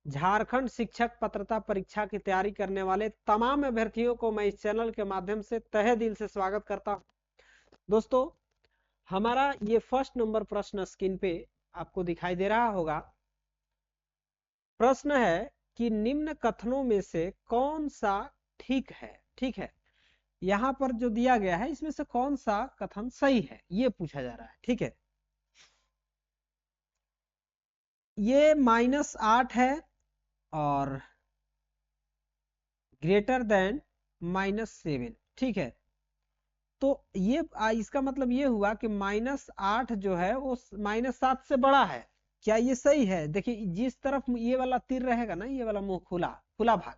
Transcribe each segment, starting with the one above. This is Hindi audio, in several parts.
झारखंड शिक्षक पात्रता परीक्षा की तैयारी करने वाले तमाम अभ्यर्थियों को मैं इस चैनल के माध्यम से तहे दिल से स्वागत करता हूं। दोस्तों, हमारा ये फर्स्ट नंबर प्रश्न स्क्रीन पे आपको दिखाई दे रहा होगा। प्रश्न है कि निम्न कथनों में से कौन सा ठीक है। ठीक है, यहां पर जो दिया गया है इसमें से कौन सा कथन सही है ये पूछा जा रहा है। ठीक है, ये -8 है और ग्रेटर देन -7। ठीक है, तो ये इसका मतलब ये हुआ कि -8 जो है वो -7 से बड़ा है। क्या ये सही है? देखिए, जिस तरफ ये वाला तीर रहेगा ना, ये वाला मुंह खुला खुला भाग,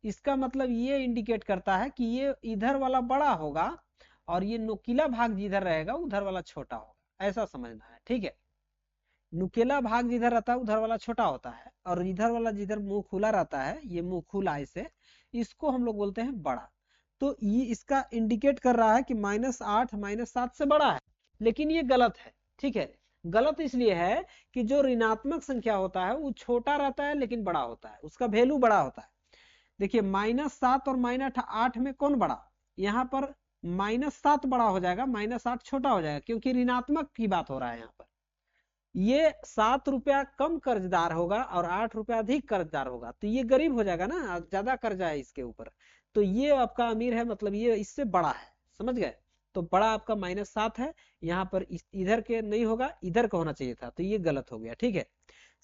इसका मतलब ये इंडिकेट करता है कि ये इधर वाला बड़ा होगा और ये नुकीला भाग जिधर रहेगा उधर वाला छोटा होगा, ऐसा समझना है। ठीक है, नुकीला भाग जिधर रहता है उधर वाला छोटा होता है और इधर वाला जिधर मुंह खुला रहता है, ये मुंह खुला ऐसे, इसको हम लोग बोलते हैं बड़ा। तो ये इसका इंडिकेट कर रहा है कि -8 -7 से बड़ा है, लेकिन ये गलत है। ठीक है, गलत इसलिए है कि जो ऋणात्मक संख्या होता है वो छोटा रहता है लेकिन बड़ा होता है, उसका वैल्यू बड़ा होता है। देखिए, -7 और -8 में कौन बड़ा? यहाँ पर -7 बड़ा हो जाएगा, -8 छोटा हो जाएगा, क्योंकि ऋणात्मक की बात हो रहा है। यहाँ पर ये 7 रुपया कम कर्जदार होगा और 8 रुपया अधिक कर्जदार होगा, तो ये गरीब हो जाएगा ना, ज्यादा कर्जा है इसके ऊपर। तो ये आपका अमीर है, मतलब ये इससे बड़ा है। समझ गए? तो बड़ा आपका -7 है, यहाँ पर इधर के नहीं होगा, इधर का होना चाहिए था, तो ये गलत हो गया। ठीक है,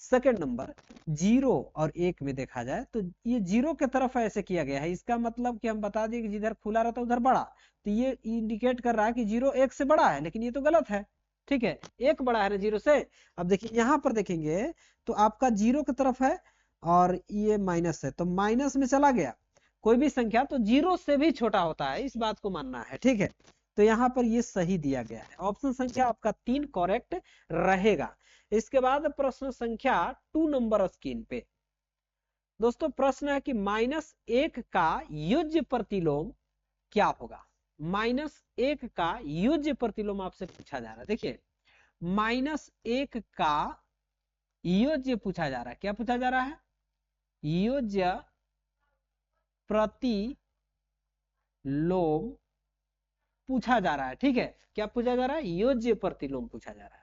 सेकंड नंबर, 0 और 1 में देखा जाए तो ये 0 के तरफ ऐसे किया गया है। इसका मतलब कि हम बता दिए कि जिधर खुला रहता है उधर बड़ा, तो ये इंडिकेट कर रहा है कि 0 1 से बड़ा है, लेकिन ये तो गलत है। ठीक है, 1 बड़ा है ना 0 से। अब देखिए, यहाँ पर देखेंगे तो आपका 0 की तरफ है और ये माइनस है, तो माइनस में चला गया। कोई भी संख्या तो 0 से भी छोटा होता है, इस बात को मानना है। ठीक है, तो यहाँ पर ये सही दिया गया है, ऑप्शन संख्या आपका 3 करेक्ट रहेगा। इसके बाद प्रश्न संख्या 2 नंबर स्क्रीन पे। दोस्तों, प्रश्न है कि -1 का युज्य प्रतिलोम क्या होगा? -1 का युज्य प्रतिलोम आपसे पूछा जा रहा है। देखिए, -1 का योज्य पूछा जा रहा है। क्या पूछा जा रहा है? योज्य प्रतिलोम पूछा जा रहा है। ठीक है, क्या पूछा जा रहा है? योज्य प्रतिलोम पूछा जा रहा है।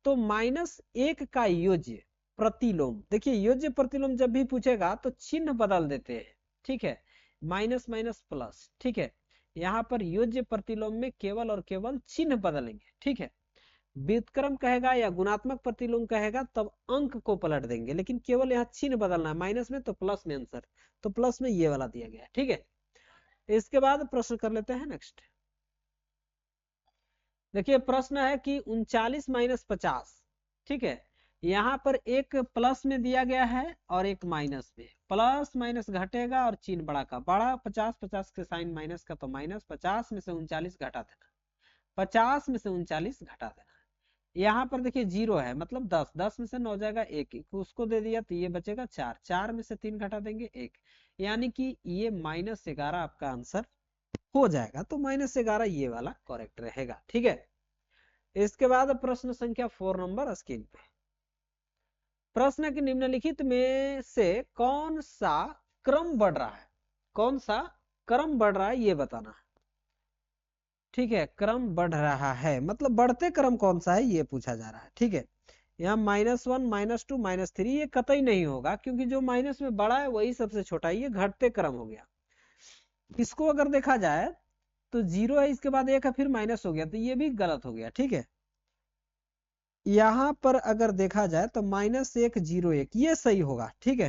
तो -1 का योज्य प्रतिलोम, देखिए योज्य प्रतिलोम जब भी पूछेगा तो चिन्ह बदल देते हैं। ठीक है, माइनस माइनस प्लस। ठीक है, यहाँ पर योज्य प्रतिलोम में केवल और केवल चिन्ह बदलेंगे। ठीक है, व्युत्क्रम कहेगा या गुणात्मक प्रतिलोम कहेगा तब अंक को पलट देंगे, लेकिन केवल यहाँ चिन्ह बदलना है, माइनस में तो प्लस में आंसर, तो प्लस में ये वाला दिया गया है। ठीक है, इसके बाद प्रश्न कर लेते हैं नेक्स्ट। देखिए, प्रश्न है कि 39 - 50। ठीक है, यहाँ पर एक प्लस में दिया गया है और एक माइनस में। प्लस माइनस घटेगा और चिन्ह बड़ा का बड़ा, 50 50 के साइन माइनस का तो माइनस, 50 में से 39 घटा देना, 50 में से 39 घटा देना। यहाँ पर देखिए 0 है, मतलब 10, 10 में से 9 जाएगा 1, उसको दे दिया तो ये बचेगा 4, 4 में से 3 घटा देंगे 1, यानी कि ये -11 आपका आंसर हो जाएगा। तो -11 ये वाला करेक्ट रहेगा। ठीक है, इसके बाद प्रश्न संख्या 4 नंबर स्क्रीन पे। प्रश्न के निम्नलिखित में से कौन सा क्रम बढ़ रहा है? कौन सा क्रम बढ़ रहा है ये बताना है। ठीक है, क्रम बढ़ रहा है मतलब बढ़ते क्रम कौन सा है ये पूछा जा रहा है। ठीक है, यहाँ -1 -2 -3 ये कतई नहीं होगा, क्योंकि जो माइनस में बड़ा है वही सबसे छोटा है, ये घटते क्रम हो गया। इसको अगर देखा जाए तो 0 है, इसके बाद 1 है, फिर माइनस हो गया, तो ये भी गलत हो गया। ठीक है, यहाँ पर अगर देखा जाए तो -1 0 1 ये सही होगा। ठीक है,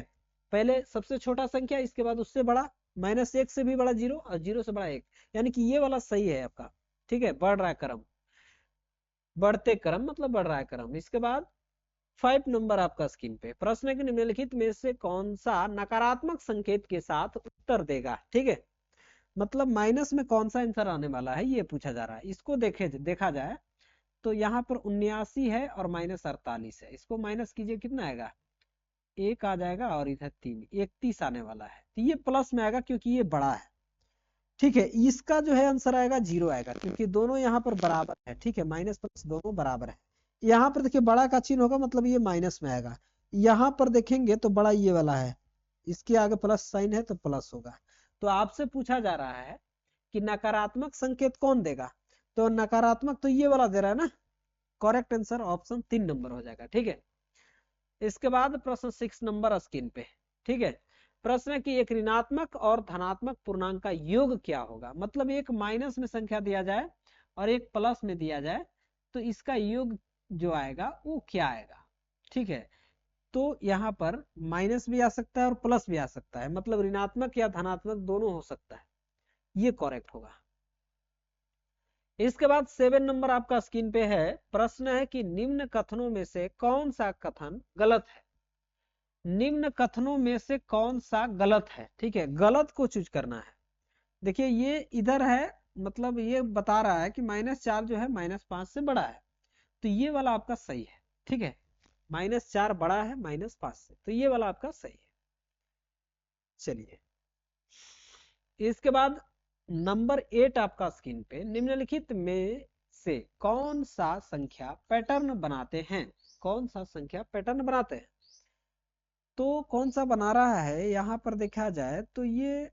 पहले सबसे छोटा संख्या, इसके बाद उससे बड़ा, -1 से भी बड़ा 0 और 0 से बड़ा 1, यानी कि ये वाला सही है आपका। ठीक है, बढ़ रहा है क्रम, बढ़ते क्रम मतलब बढ़ रहा है क्रम। इसके बाद 5 नंबर आपका स्क्रीन पे। प्रश्न के निम्नलिखित में से कौन सा नकारात्मक संकेत के साथ उत्तर देगा? ठीक है, मतलब माइनस में कौन सा आंसर आने वाला है ये पूछा जा रहा है। इसको देखा जाए तो यहाँ पर 79 है और -48 है, इसको माइनस कीजिए, कितना आएगा? 1 आ जाएगा और इधर 3, 31 आने वाला है, तो ये प्लस में आएगा क्योंकि ये बड़ा है। ठीक है, इसका जो है आंसर आएगा 0 आएगा, क्योंकि दोनों यहाँ पर बराबर है। ठीक है, माइनस प्लस दोनों बराबर है। यहाँ पर देखिए बड़ा का चिन्ह होगा, मतलब ये माइनस में आएगा, यहाँ पर देखेंगे तो बड़ा ये वाला है, इसके आगे प्लस साइन है तो प्लस होगा। तो आपसे पूछा जा रहा है कि नकारात्मक संकेत कौन देगा, तो नकारात्मक तो ये वाला दे रहा है ना। करेक्ट आंसर ऑप्शन 3 नंबर हो जाएगा। ठीक है, इसके बाद प्रश्न 6 नंबर स्क्रीन पे। ठीक है, प्रश्न है कि एक ऋणात्मक और धनात्मक पूर्णांक का योग क्या होगा। मतलब एक माइनस में संख्या दिया जाए और एक प्लस में दिया जाए तो इसका योग जो आएगा वो क्या आएगा। ठीक है, तो यहाँ पर माइनस भी आ सकता है और प्लस भी आ सकता है, मतलब ऋणात्मक या धनात्मक दोनों हो सकता है, ये करेक्ट होगा। इसके बाद 7 नंबर आपका स्क्रीन पे है। प्रश्न है कि निम्न कथनों में से कौन सा कथन गलत है। निम्न कथनों में से कौन सा गलत है। ठीक है, गलत को चूज करना है। देखिए ये इधर है, मतलब ये बता रहा है कि -4 जो है -5 से बड़ा है, तो ये वाला आपका सही है। ठीक है, -4 बड़ा है -5 से, तो ये वाला आपका सही है। चलिए, इसके बाद नंबर 8 आपका स्क्रीन पे, निम्नलिखित में से कौन सा संख्या पैटर्न बनाते हैं। कौन सा संख्या पैटर्न बनाते हैं, तो कौन सा बना रहा है। यहाँ पर देखा जाए तो ये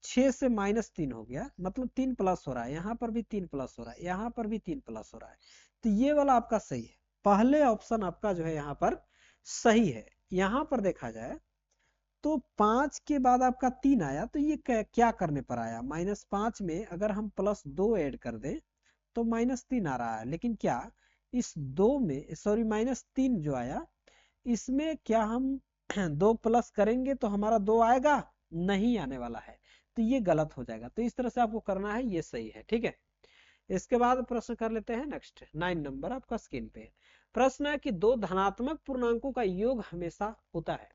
6 से -3 हो गया, मतलब 3 प्लस हो रहा है, यहाँ पर भी 3 प्लस हो रहा है, यहाँ पर भी 3 प्लस हो रहा है, तो ये वाला आपका सही है। पहले ऑप्शन आपका जो है यहाँ पर सही है। यहाँ पर देखा जाए तो 5 के बाद आपका 3 आया, तो ये क्या करने पर आया। -5 में अगर हम +2 ऐड कर दें तो -3 आ रहा है, लेकिन क्या इस 2 में, सॉरी -3 जो आया, इसमें क्या हम 2 प्लस करेंगे तो हमारा 2 आएगा, नहीं आने वाला है, तो ये गलत हो जाएगा। तो इस तरह से आपको करना है, ये सही है। ठीक है, इसके बाद प्रश्न कर लेते हैं नेक्स्ट 9 नंबर आपका स्क्रीन पे। प्रश्न है कि दो धनात्मक पूर्णांकों का योग हमेशा होता है।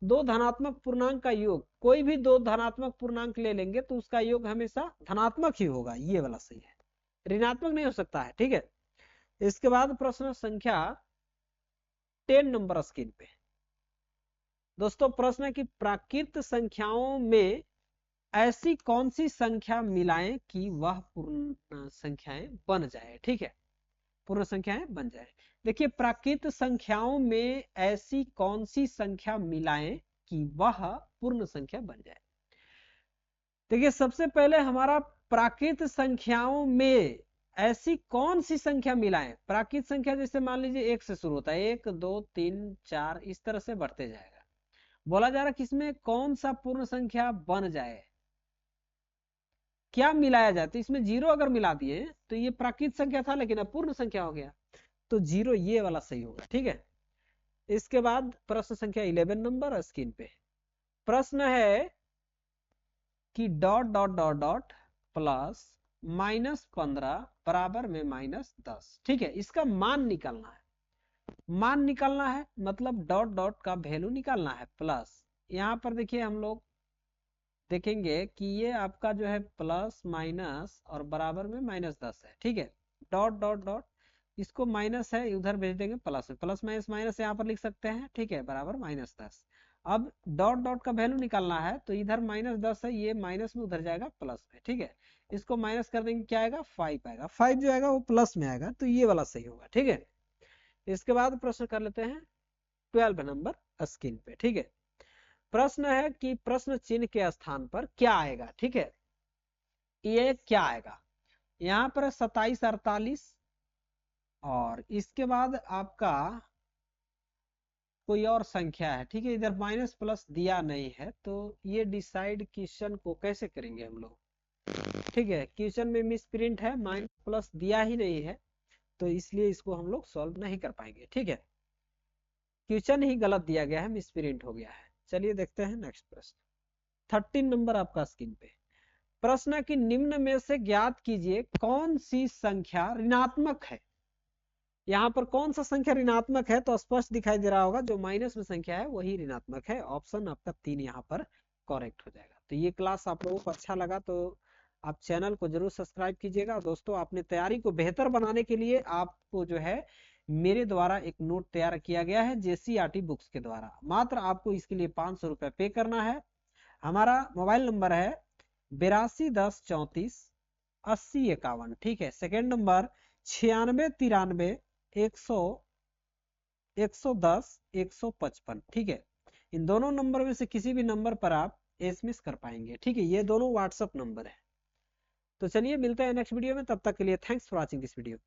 दो धनात्मक पूर्णांक का योग, कोई भी दो धनात्मक पूर्णांक ले लेंगे तो उसका योग हमेशा धनात्मक ही होगा, ये वाला सही है, ऋणात्मक नहीं हो सकता है। ठीक है, इसके बाद प्रश्न संख्या 10 नंबर स्क्रीन पे। दोस्तों प्रश्न है कि प्राकृत संख्याओं में ऐसी कौन सी संख्या मिलाएं कि वह पूर्ण संख्याएं बन जाए। ठीक है, पूर्ण संख्याएं बन जाए। देखिए प्राकृत संख्याओं में ऐसी कौन सी संख्या मिलाएं कि वह पूर्ण संख्या बन जाए। देखिए सबसे पहले हमारा प्राकृत संख्याओं में ऐसी कौन सी संख्या मिलाएं। प्राकृत संख्या जैसे मान लीजिए 1 से शुरू होता है, 1 2 3 4 इस तरह से बढ़ते जाएगा। बोला जा रहा है कि इसमें कौन सा पूर्ण संख्या बन जाए, क्या मिलाया जाए। तो इसमें 0 अगर मिला दिए तो ये प्राकृत संख्या था, लेकिन अब पूर्ण संख्या हो गया, तो 0 ये वाला सही होगा। ठीक है, इसके बाद प्रश्न संख्या 11 नंबर स्क्रीन पे। प्रश्न है कि dot dot dot dot plus -15 बराबर में -10। ठीक है, इसका मान निकालना है। मान निकालना है मतलब डॉट डॉट का वैल्यू निकालना है प्लस। यहाँ पर देखिए हम लोग देखेंगे कि ये आपका जो है प्लस माइनस और बराबर में -10 है। ठीक है, डॉट डॉट डॉट, इसको माइनस है उधर भेज देंगे प्लस में, प्लस माइनस माइनस यहाँ पर लिख सकते हैं। ठीक है, बराबर -10। अब डॉट डॉट का वैल्यू निकालना है तो इधर -10 है, ये माइनस में उधर जाएगा प्लस में। ठीक है, इसको माइनस कर देंगे, क्या आएगा 5 आएगा, 5 जो आएगा वो प्लस में आएगा, तो ये वाला सही होगा। ठीक है, इसके बाद प्रश्न कर लेते हैं 12 नंबर स्क्रीन पे। ठीक है, प्रश्न है कि प्रश्न चिन्ह के स्थान पर क्या आएगा। ठीक है, ये क्या आएगा। यहाँ पर 27 48 और इसके बाद आपका कोई और संख्या है। ठीक है, इधर माइनस प्लस दिया नहीं है, तो ये डिसाइड क्वेश्चन को कैसे करेंगे हम लोग। ठीक है, क्वेश्चन में मिस प्रिंट है, माइनस प्लस दिया ही नहीं है, तो इसलिए इसको हम लोग सॉल्व नहीं कर पाएंगे। ठीक है, क्वेश्चन ही गलत दिया गया है, मिस प्रिंट हो गया है। चलिए देखते हैं नेक्स्ट प्रश्न 13 नंबर आपका स्क्रीन पे। प्रश्न कि निम्न में से ज्ञात कीजिए कौन सी संख्या ऋणात्मक है। यहाँ पर कौन सा संख्या ऋणात्मक है, तो स्पष्ट दिखाई दे रहा होगा, जो माइनस में संख्या है वही ऋणात्मक है। ऑप्शन आपका 3 यहाँ पर करेक्ट हो जाएगा। तो ये क्लास आप लोगों को अच्छा लगा तो आप चैनल को जरूर सब्सक्राइब कीजिएगा। दोस्तों अपने तैयारी को बेहतर बनाने के लिए आपको जो है मेरे द्वारा एक नोट तैयार किया गया है JCERT बुक्स के द्वारा। मात्र आपको इसके लिए 500 रुपये पे करना है। हमारा मोबाइल नंबर है 82 10 34 80 51। ठीक है, सेकेंड नंबर 96 93 100 110 155, ठीक है। इन दोनों नंबर में से किसी भी नंबर पर आप एसएमएस कर पाएंगे, ठीक है। ये दोनों व्हाट्सएप नंबर है। तो चलिए मिलते हैं नेक्स्ट वीडियो में, तब तक के लिए thanks for watching this video.